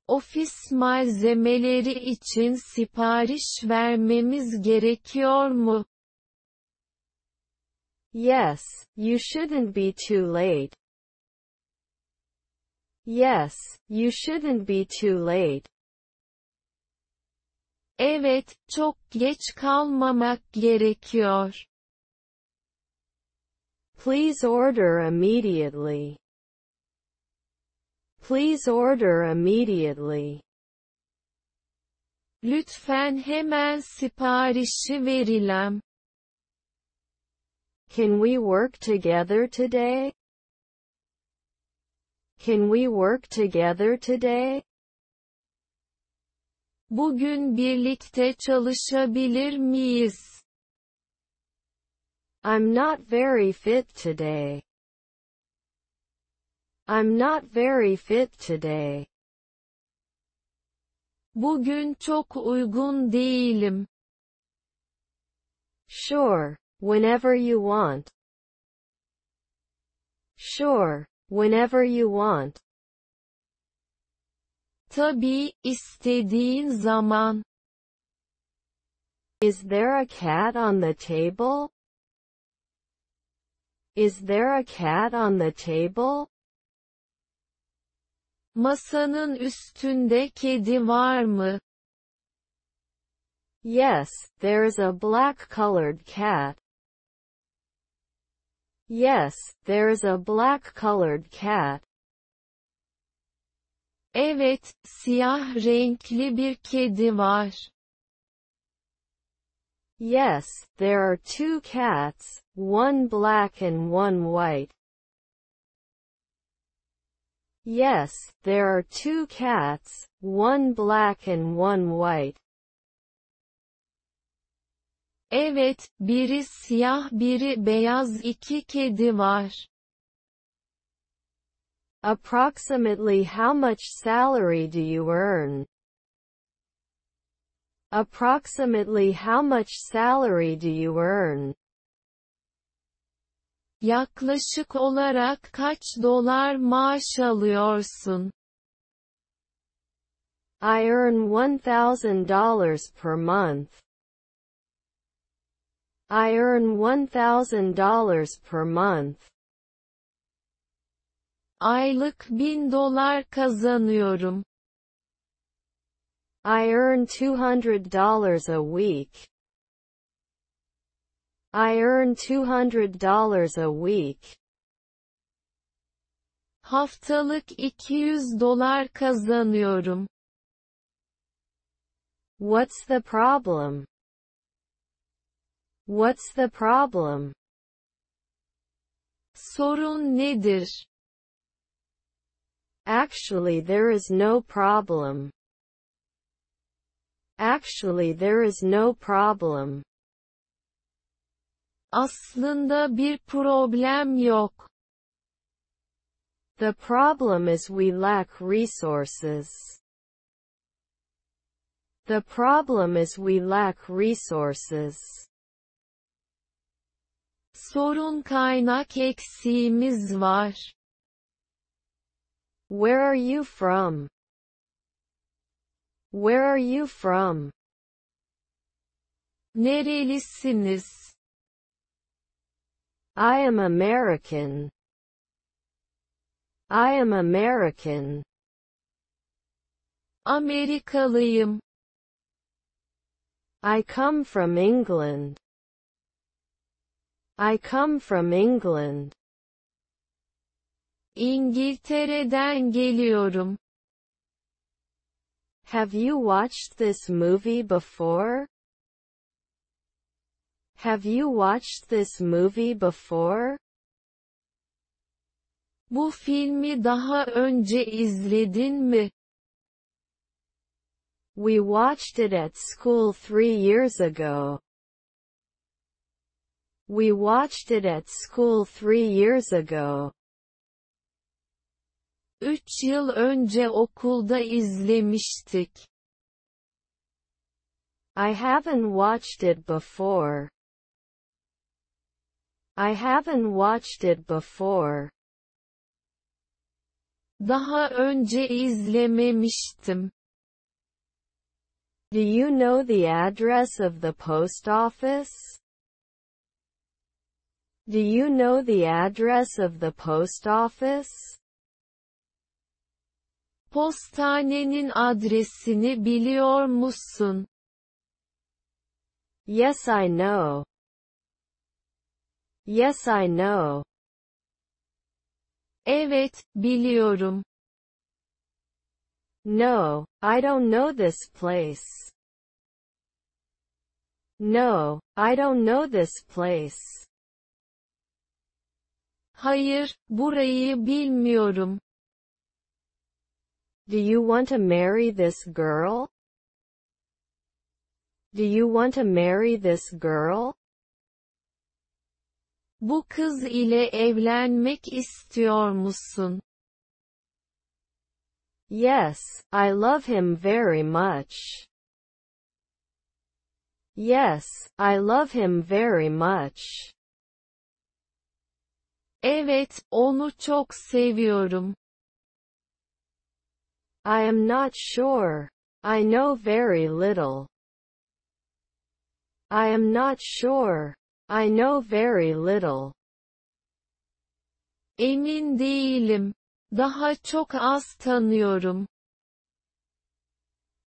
Ofis malzemeleri için sipariş vermemiz gerekiyor mu? Yes, you shouldn't be too late. Yes, you shouldn't be too late. Evet, çok geç kalmamak gerekiyor. Please order immediately. Please order immediately. Lütfen hemen siparişi verilem. Can we work together today? Can we work together today? Bugün birlikte çalışabilir miyiz? I'm not very fit today. I'm not very fit today. Bugün çok uygun değilim. Sure, whenever you want. Sure, whenever you want. Tabii, istediğin zaman. Is there a cat on the table? Is there a cat on the table? Masanın üstünde kedi var mı? Yes, there's a black-colored cat. Yes, there's a black-colored cat. Evet, siyah renkli bir kedi var. Yes, there are two cats, one black and one white. Yes, there are two cats, one black and one white. Evet, biri siyah biri beyaz iki kedi var. Approximately how much salary do you earn? Approximately how much salary do you earn? Yaklaşık olarak kaç dolar maaş alıyorsun? I earn $1,000 per month. I earn $1,000 per month. Aylık $1.000 kazanıyorum. I earn $200 a week. I earn $200 a week. Haftalık $200 kazanıyorum. What's the problem? What's the problem? Sorun nedir? Actually, there is no problem. Actually, there is no problem. Aslında bir problem yok. The problem is we lack resources. The problem is we lack resources. Sorun kaynak eksiğimiz var. Where are you from? Where are you from? Nerelisiniz? I am American. I am American. Amerikalıyım. I come from England. I come from England. İngiltere'den geliyorum. Have you watched this movie before? Have you watched this movie before? Bu filmi daha önce izledin mi? We watched it at school 3 years ago. We watched it at school 3 years ago. 3 yıl önce okulda izlemiştik. I haven't watched it before. I haven't watched it before. Daha önce izlememiştim. Do you know the address of the post office? Do you know the address of the post office? Postanenin adresini biliyor musun? Yes, I know. Yes, I know. Evet, biliyorum. No, I don't know this place. No, I don't know this place. Hayır, burayı bilmiyorum. Do you want to marry this girl? Do you want to marry this girl? Bu kız ile evlenmek istiyor musun? Yes, I love him very much. Yes, I love him very much. Evet, onu çok seviyorum. I am not sure. I know very little. I am not sure. I know very little. Emin değilim. Daha çok az tanıyorum.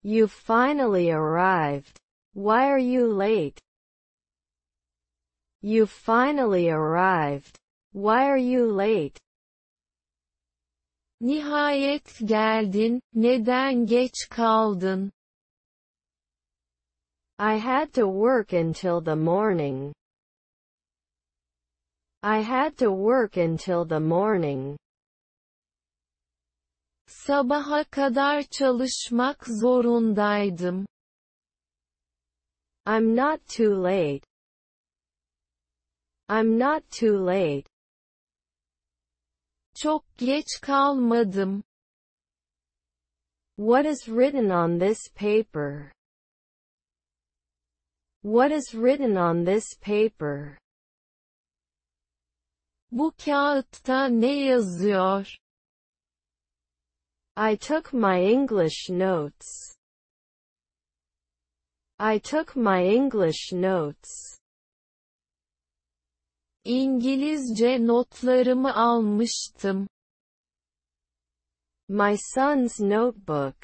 You finally arrived. Why are you late? You finally arrived. Why are you late? Nihayet geldin, neden geç kaldın? I had to work until the morning. I had to work until the morning. Sabaha kadar çalışmak zorundaydım. I'm not too late. I'm not too late. Çok geç kalmadım. What is written on this paper? What is written on this paper? Bu kağıtta ne yazıyor? I took my English notes. I took my English notes. İngilizce notlarımı almıştım. My son's notebook.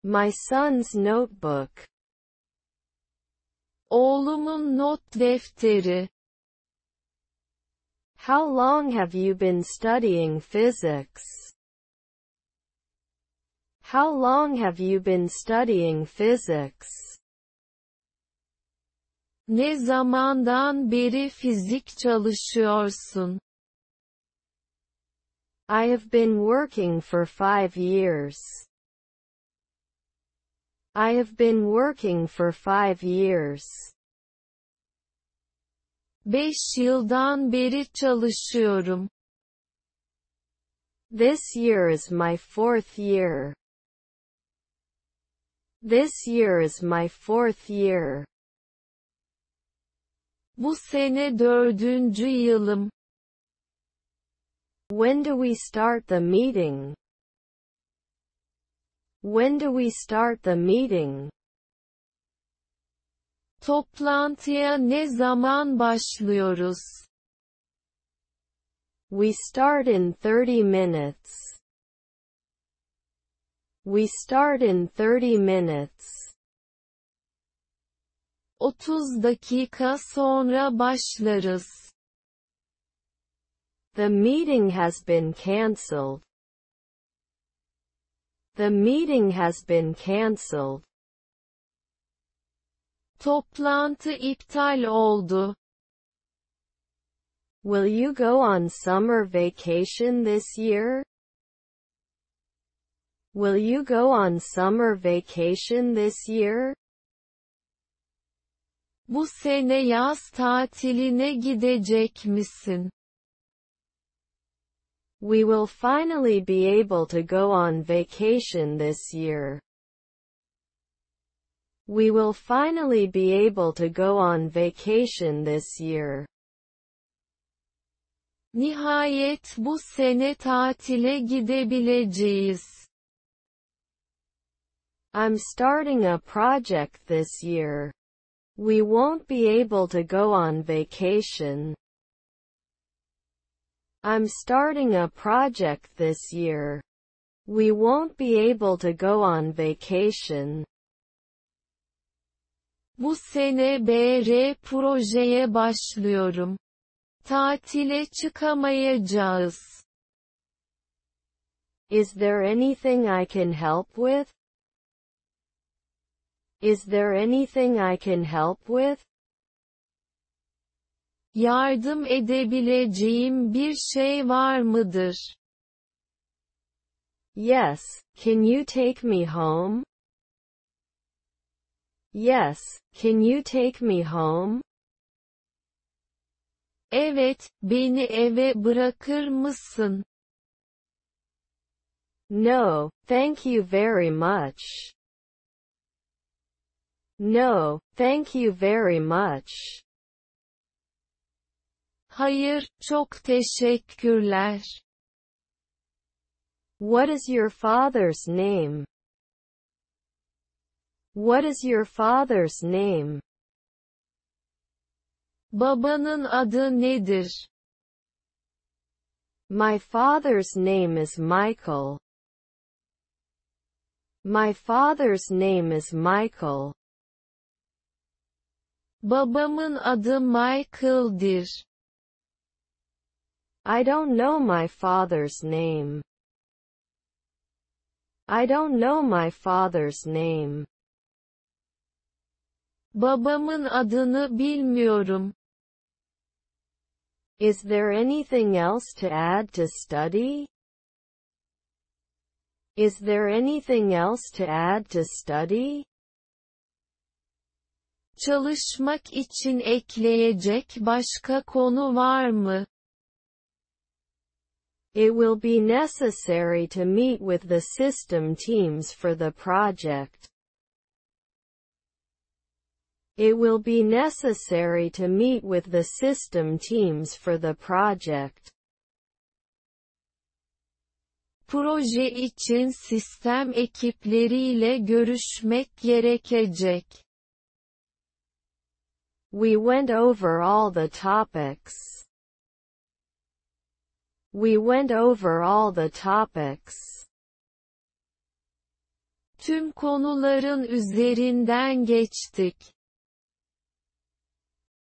My son's notebook. Oğlumun not defteri. How long have you been studying physics? How long have you been studying physics? Ne zamandan beri fizik çalışıyorsun? I have been working for 5 years. I have been working for 5 years. 5 yıldan beri çalışıyorum. This year is my 4th year. This year is my 4th year. Bu sene 4. yılım. When do we start the meeting? When do we start the meeting? Toplantıya ne zaman başlıyoruz? We start in 30 minutes. We start in 30 minutes. 30 dakika sonra başlarız. The meeting has been cancelled. The meeting has been cancelled. Toplantı iptal oldu. Will you go on summer vacation this year? Will you go on summer vacation this year? Bu sene yaz tatiline gidecek misin? We will finally be able to go on vacation this year. We will finally be able to go on vacation this year. Nihayet bu sene tatile gidebileceğiz. I'm starting a project this year. We won't be able to go on vacation. I'm starting a project this year. We won't be able to go on vacation. Bu sene BR projeye başlıyorum. Tatile çıkamayacağız. Is there anything I can help with? Is there anything I can help with? Yardım edebileceğim bir şey var mıdır? Yes, can you take me home? Yes, can you take me home? Evet, beni eve bırakır mısın? No, thank you very much. No, thank you very much. Hayır, çok teşekkürler. What is your father's name? What is your father's name? Babanın adı nedir? My father's name is Michael. My father's name is Michael. Babamın adı Michael'dir. I don't know my father's name. I don't know my father's name. Babamın adını bilmiyorum. Is there anything else to add to study? Is there anything else to add to study? Çalışmak için ekleyecek başka konu var mı? It will be necessary to meet with the system teams for the project. It will be necessary to meet with the system teams for the project. Proje için sistem ekipleriyle görüşmek gerekecek. We went over all the topics. We went over all the topics. Tüm konuların üzerinden geçtik.